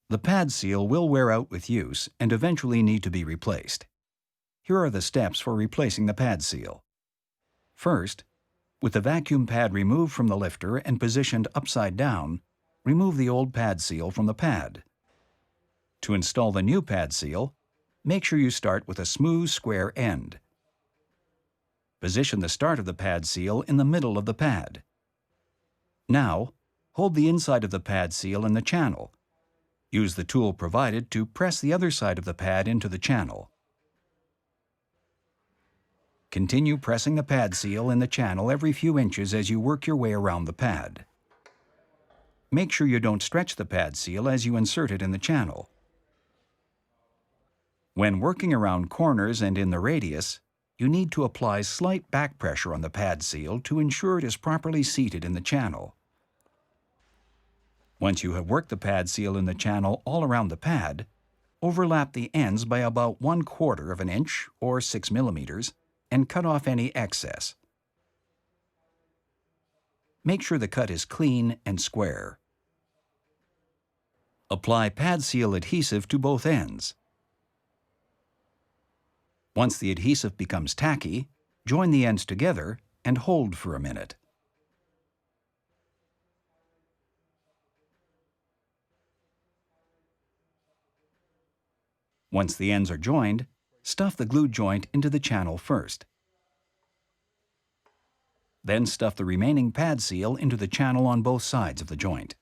The pad seal will wear out with use and eventually need to be replaced. Here are the steps for replacing the pad seal. First, with the vacuum pad removed from the lifter and positioned upside down, remove the old pad seal from the pad. To install the new pad seal, make sure you start with a smooth square end. Position the start of the pad seal in the middle of the pad. Now, hold the inside of the pad seal in the channel. Use the tool provided to press the other side of the pad into the channel. Continue pressing the pad seal in the channel every few inches as you work your way around the pad. Make sure you don't stretch the pad seal as you insert it in the channel. When working around corners and in the radius, you need to apply slight back pressure on the pad seal to ensure it is properly seated in the channel. Once you have worked the pad seal in the channel all around the pad, overlap the ends by about 1/4 of an inch or 6 millimeters and cut off any excess. Make sure the cut is clean and square. Apply pad seal adhesive to both ends. Once the adhesive becomes tacky, join the ends together and hold for a minute. Once the ends are joined, stuff the glue joint into the channel first. Then stuff the remaining pad seal into the channel on both sides of the joint.